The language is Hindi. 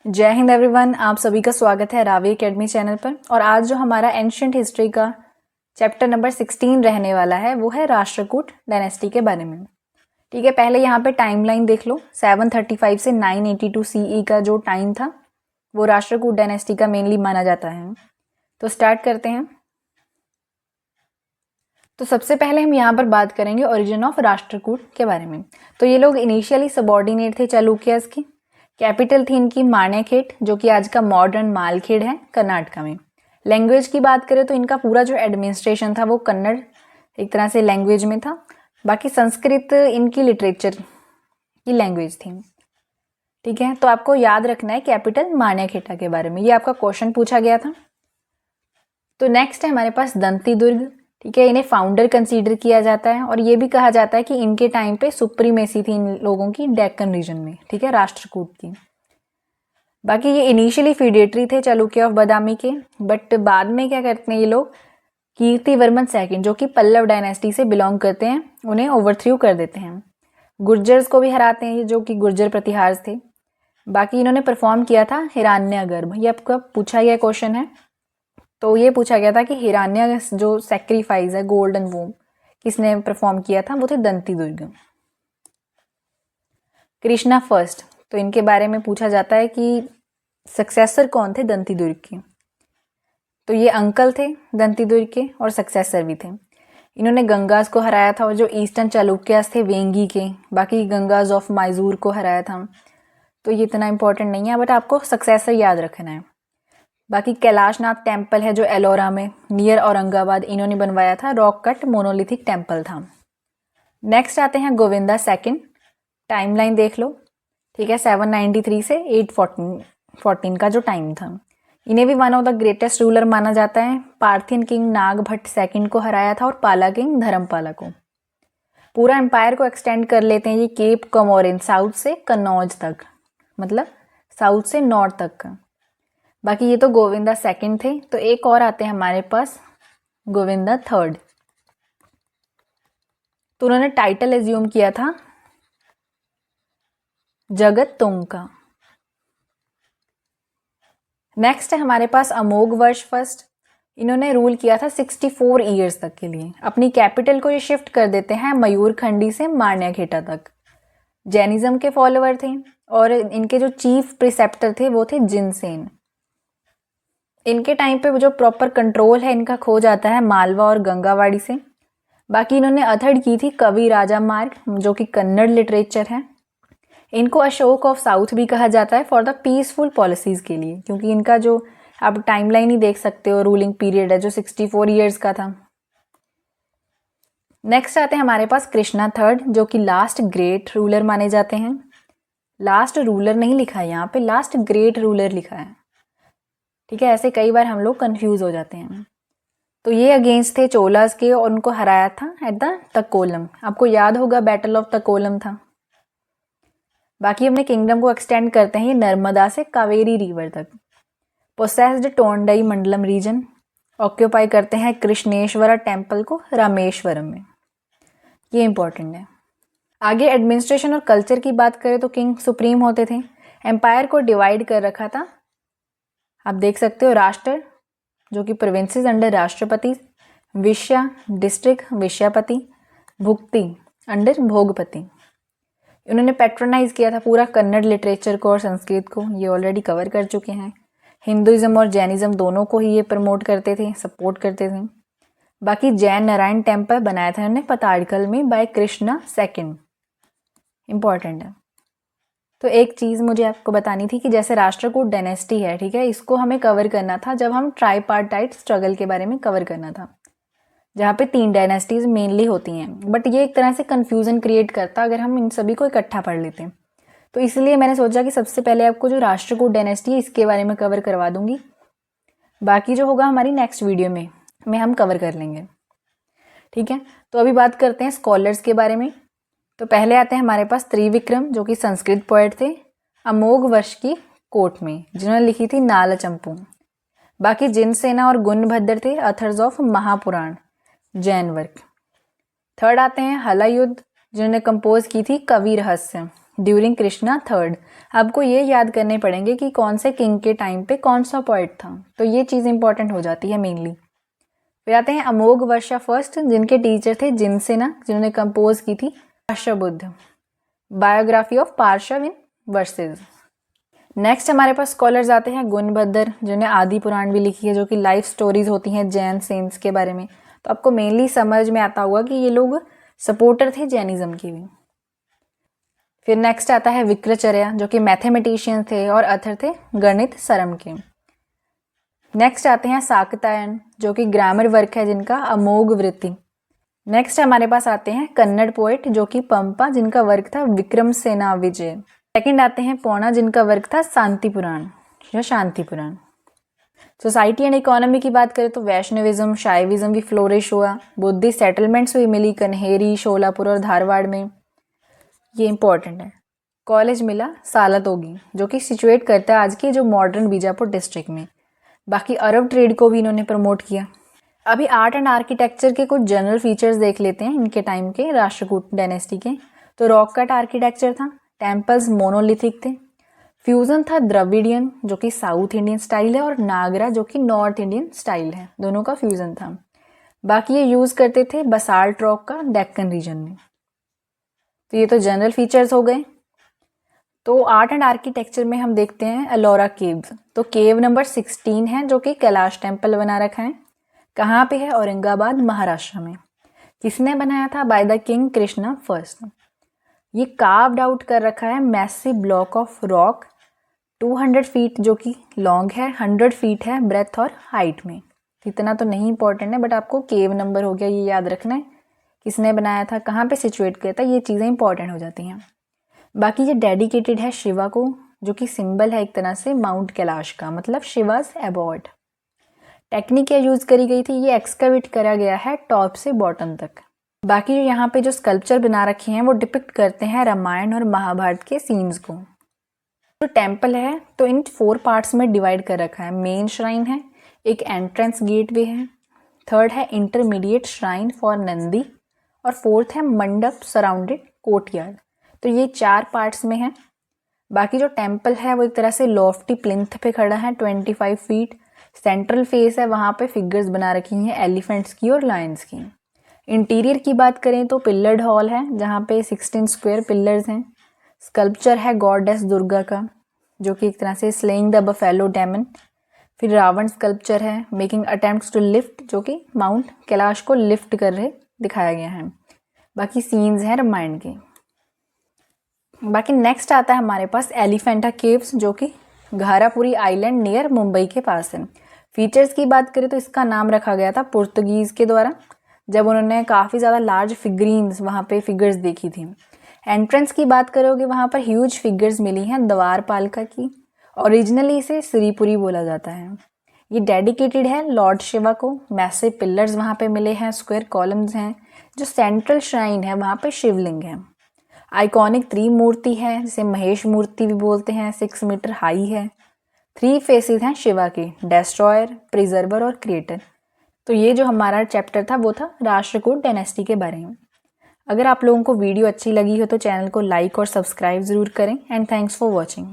जय हिंद एवरीवन, आप सभी का स्वागत है रावी एकेडमी चैनल पर। और आज जो हमारा एंशिएंट हिस्ट्री का चैप्टर नंबर 16 रहने वाला है वो है राष्ट्रकूट डायनेस्टी के बारे में। ठीक है, पहले यहाँ पे टाइमलाइन देख लो। 735 से 982 सीई का जो टाइम था वो राष्ट्रकूट डायनेस्टी का मेनली माना जाता है। तो स्टार्ट करते हैं। तो सबसे पहले हम यहाँ पर बात करेंगे ओरिजिन ऑफ राष्ट्रकूट के बारे में। तो ये लोग इनिशियली सबॉर्डिनेट थे चालुक्यास की। कैपिटल थी इनकी माणेखेट, जो कि आज का मॉडर्न मालखेड़ है कर्नाटका में। लैंग्वेज की बात करें तो इनका पूरा जो एडमिनिस्ट्रेशन था वो कन्नड़ एक तरह से लैंग्वेज में था। बाकी संस्कृत इनकी लिटरेचर की लैंग्वेज थी। ठीक है, तो आपको याद रखना है कैपिटल माणेखेटा के बारे में, ये आपका क्वेश्चन पूछा गया था। तो नेक्स्ट है हमारे पास दंती दुर्ग। ठीक है, इन्हें फाउंडर कंसीडर किया जाता है और ये भी कहा जाता है कि इनके टाइम पे सुप्रीमेसी थी इन लोगों की डेक्कन रीजन में। ठीक है, राष्ट्रकूट की। बाकी ये इनिशियली फीडेटरी थे चालुक्य ऑफ बादामी के, बट बाद में क्या करते हैं ये लोग, कीर्तिवर्मन सेकंड जो कि पल्लव डायनेस्टी से बिलोंग करते हैं, उन्हें ओवरथ्रू कर देते हैं। गुर्जर्स को भी हराते हैं, ये जो कि गुर्जर प्रतिहार थे। बाकी इन्होंने परफॉर्म किया था हिरण्यगर्भ, ये आपका पूछा गया क्वेश्चन है। तो ये पूछा गया था कि हिरण्य जो सेक्रीफाइस है गोल्डन वूम किसने परफॉर्म किया था, वो थे दंती दुर्ग। कृष्णा फर्स्ट, तो इनके बारे में पूछा जाता है कि सक्सेसर कौन थे दंती दुर्ग के। तो ये अंकल थे दंती दुर्ग के और सक्सेसर भी थे। इन्होंने गंगास को हराया था और जो ईस्टर्न चालुक्यास थे वेंगी के, बाकी गंगास ऑफ मैसूर को हराया था। तो ये इतना इंपॉर्टेंट नहीं है, बट आपको सक्सेसर याद रखना है। बाकी कैलाशनाथ टेम्पल है जो एलोरा में नियर औरंगाबाद, इन्होंने बनवाया था। रॉक कट मोनोलिथिक टेम्पल था। नेक्स्ट आते हैं गोविंदा सेकंड। टाइमलाइन देख लो। ठीक है, 793 से 814 का जो टाइम था। इन्हें भी one of the greatest ruler माना जाता है। पार्थियन किंग नागभट्ट सेकंड को हराया था और पाला किंग धर्मपाला को। पूरा एम्पायर को एक्सटेंड कर लेते हैं ये केप कमोरिन, साउथ से कन्नौज तक, मतलब साउथ से नॉर्थ तक का। बाकी ये तो गोविंदा सेकंड थे। तो एक और आते हैं हमारे पास गोविंदा थर्ड। तो उन्होंने टाइटल एज्यूम किया था जगत तुंग का। नेक्स्ट है हमारे पास अमोघ वर्ष फर्स्ट। इन्होंने रूल किया था 64 ईयर्स तक के लिए। अपनी कैपिटल को ये शिफ्ट कर देते हैं मयूरखंडी से मारण्याखेटा तक। जैनिज्म के फॉलोअर थे और इनके जो चीफ प्रिसेप्टर थे वो थे जिनसेन। इनके टाइम पे जो प्रॉपर कंट्रोल है इनका खो जाता है मालवा और गंगावाड़ी से। बाकी इन्होंने अथर्ड की थी कवि राजा मार्ग, जो कि कन्नड़ लिटरेचर है। इनको अशोक ऑफ साउथ भी कहा जाता है फॉर द पीसफुल पॉलिसीज़ के लिए, क्योंकि इनका जो आप टाइमलाइन ही देख सकते हो, रूलिंग पीरियड है जो 64 ईयर्स का था। नेक्स्ट आते हैं हमारे पास कृष्णा थर्ड, जो कि लास्ट ग्रेट रूलर माने जाते हैं। लास्ट रूलर नहीं लिखा है यहाँ पे, लास्ट ग्रेट रूलर लिखा है। ठीक है, ऐसे कई बार हम लोग कंफ्यूज हो जाते हैं। तो ये अगेंस्ट थे चोलास के और उनको हराया था एट द तकोलम। आपको याद होगा बैटल ऑफ तकोलम था। बाकी अपने किंगडम को एक्सटेंड करते हैं ये नर्मदा से कावेरी रिवर तक। Possessed Tondai Mandalam region. Occupy करते हैं कृष्णेश्वरा टेम्पल को रामेश्वरम में। ये इंपॉर्टेंट है। आगे एडमिनिस्ट्रेशन और कल्चर की बात करें तो किंग सुप्रीम होते थे। एम्पायर को डिवाइड कर रखा था, आप देख सकते हो, राष्ट्र जो कि प्रोविंसेस अंडर राष्ट्रपति, विषया डिस्ट्रिक्ट विषयापति, भुक्ति अंडर भोगपति। उन्होंने पैट्रोनाइज किया था पूरा कन्नड़ लिटरेचर को और संस्कृत को, ये ऑलरेडी कवर कर चुके हैं। हिंदुइज्म और जैनिज्म दोनों को ही ये प्रमोट करते थे, सपोर्ट करते थे। बाकी जैन नारायण टेम्पल बनाया था उन्होंने पताड़कल में बाय कृष्णा सेकंड, इम्पॉर्टेंट है। तो एक चीज़ मुझे आपको बतानी थी कि जैसे राष्ट्रकूट डायनेस्टी है, ठीक है, इसको हमें कवर करना था जब हम ट्राईपार्टाइट स्ट्रगल के बारे में कवर करना था, जहाँ पे 3 डायनेस्टीज मेनली होती हैं। बट ये एक तरह से कन्फ्यूज़न क्रिएट करता अगर हम इन सभी को इकट्ठा पढ़ लेते हैं। तो इसलिए मैंने सोचा कि सबसे पहले आपको जो राष्ट्रकूट डायनेस्टी है इसके बारे में कवर करवा दूंगी। बाकी जो होगा हमारी नेक्स्ट वीडियो में हम कवर कर लेंगे। ठीक है, तो अभी बात करते हैं स्कॉलर्स के बारे में। तो पहले आते हैं हमारे पास त्रिविक्रम, जो कि संस्कृत पोएट थे, अमोघ वर्ष की कोट में, जिन्होंने लिखी थी नाल चंपू। बाकी जिनसेना और गुणभद्र थे authors of Mahapurana, Jain work. Third आते हैं हलायुद्ध, जिन्होंने कंपोज की थी कवि रहस्य, ड्यूरिंग कृष्णा थर्ड। आपको ये याद करने पड़ेंगे कि कौन से किंग के टाइम पे कौन सा पोइट था, तो ये चीज़ इंपॉर्टेंट हो जाती है मेनली। फिर आते हैं अमोघ वर्षा फर्स्ट, जिनके टीचर थे जिनसेना, जिन्होंने कंपोज की थी पार्श्वबुद्ध, बायोग्राफी ऑफ पार्श्व इन वर्सेस। नेक्स्ट हमारे पास स्कॉलर्स आते हैं गुणभद्र, जिन्होंने आदि पुराण भी लिखी है, जो कि लाइफ स्टोरीज होती हैं जैन सेंट्स के बारे में। तो आपको मेनली समझ में आता होगा कि ये लोग सपोर्टर थे जैनिज्म की भी। फिर नेक्स्ट आता है विक्रचर्या, जो कि मैथमेटिशियन थे और अथर थे गणित सरम के। नेक्स्ट आते हैं साकतायन, जो कि ग्रामर वर्क है जिनका अमोघ वृत्ति। नेक्स्ट हमारे पास आते हैं कन्नड़ पोएट, जो कि पंपा, जिनका वर्क था विक्रम सेना विजय। सेकंड आते हैं पौना, जिनका वर्क था शांति पुराण या शांति पुराण। सोसाइटी एंड इकोनॉमी की बात करें तो वैष्णविज्म शाइविज्म भी फ्लोरिश हुआ, बुद्धिस्ट सेटलमेंट्स भी मिली कन्हेरी, शोलापुर और धारवाड़ में, ये इंपॉर्टेंट है। कॉलेज मिला सालातोगी, जो कि सिचुएट करता है आज की जो मॉडर्न बीजापुर डिस्ट्रिक्ट में। बाकी अरब ट्रेड को भी इन्होंने प्रमोट किया। अभी आर्ट एंड आर्किटेक्चर के कुछ जनरल फीचर्स देख लेते हैं इनके टाइम के, राष्ट्रकूट डायनेस्टी के। तो रॉक कट आर्किटेक्चर था, टेम्पल्स मोनोलिथिक थे, फ्यूजन था द्रविडियन, जो कि साउथ इंडियन स्टाइल है, और नागरा, जो कि नॉर्थ इंडियन स्टाइल है, दोनों का फ्यूजन था। बाकी ये यूज करते थे बसाल्ट रॉक का डेक्कन रीजन में। तो ये तो जनरल फीचर्स हो गए। तो आर्ट एंड आर्किटेक्चर में हम देखते हैं एलोरा केव्स। तो केव नंबर 16 है, जो कि कैलाश टेम्पल बना रखा है। कहाँ पे है? औरंगाबाद महाराष्ट्र में। किसने बनाया था? By the king Krishna first. ये कार्व्ड आउट कर रखा है massive block of rock, 200 feet जो कि लॉन्ग है, 100 फीट है ब्रेथ और हाइट में। इतना तो नहीं इंपॉर्टेंट है, बट आपको केव नंबर हो गया ये याद रखना है, किसने बनाया था, कहाँ पे सिचुएट किया था, ये चीज़ें इंपॉर्टेंट हो जाती हैं। बाकी ये डेडिकेटेड है शिवा को, जो कि सिंबल है एक तरह से माउंट कैलाश का, मतलब शिवाज एबॉर्ड। टेक्निक क्या यूज़ करी गई थी? ये एक्सकवेट करा गया है टॉप से बॉटम तक। बाकी जो यहाँ पे जो स्कल्पचर बना रखे हैं वो डिपिक्ट करते हैं रामायण और महाभारत के सीन्स को। जो टेम्पल है तो इन 4 पार्ट्स में डिवाइड कर रखा है। मेन श्राइन है, एक एंट्रेंस गेट वे है, थर्ड है इंटरमीडिएट श्राइन फॉर नंदी, और फोर्थ है मंडप सराउंडेड कोर्टयार्ड। तो ये 4 पार्ट्स में है। बाकी जो टेम्पल है वो एक तरह से लॉफ्टी प्लिंथ पे खड़ा है, 25 फीट। सेंट्रल फेस है, वहाँ पे फिगर्स बना रखी हैं एलिफेंट्स की और लायंस की। इंटीरियर की बात करें तो पिल्लर्ड हॉल है, जहाँ पे 16 स्क्वायर पिलर्स हैं। स्कल्पचर है गॉडेस दुर्गा का, जो कि एक तरह से स्लेइंग द बफेलो डेमन। फिर रावण स्कल्पचर है, मेकिंग अटेम्प्ट्स टू लिफ्ट, जो कि माउंट कैलाश को लिफ्ट कर रहे दिखाया गया है। बाकी सीन्स हैं रामायण के। बाकी नेक्स्ट आता है हमारे पास एलिफेंटा केव्स, जो कि घारापुरी आइलैंड नियर मुंबई के पास है। फीचर्स की बात करें तो इसका नाम रखा गया था पुर्तगीज़ के द्वारा, जब उन्होंने काफ़ी ज़्यादा लार्ज फिगरीन्स वहाँ पे फिगर्स देखी थी। एंट्रेंस की बात करोगे वहाँ पर ह्यूज फिगर्स मिली हैं द्वारपालिका की। ओरिजिनली इसे श्रीपुरी बोला जाता है। ये डेडिकेटेड है लॉर्ड शिवा को। मैसिव पिलर्स वहाँ पे मिले हैं, स्क्वायर कॉलम्स हैं। जो सेंट्रल श्राइन है वहाँ पे शिवलिंग है। आइकॉनिक त्रिमूर्ति है, जिसे महेश मूर्ति भी बोलते हैं, 6 मीटर हाई है। 3 फेसेस हैं शिवा के, डेस्ट्रॉयर, प्रिजर्वर और क्रिएटर। तो ये जो हमारा चैप्टर था वो था राष्ट्रकूट डायनेस्टी के बारे में। अगर आप लोगों को वीडियो अच्छी लगी हो तो चैनल को लाइक और सब्सक्राइब ज़रूर करें। And thanks for watching.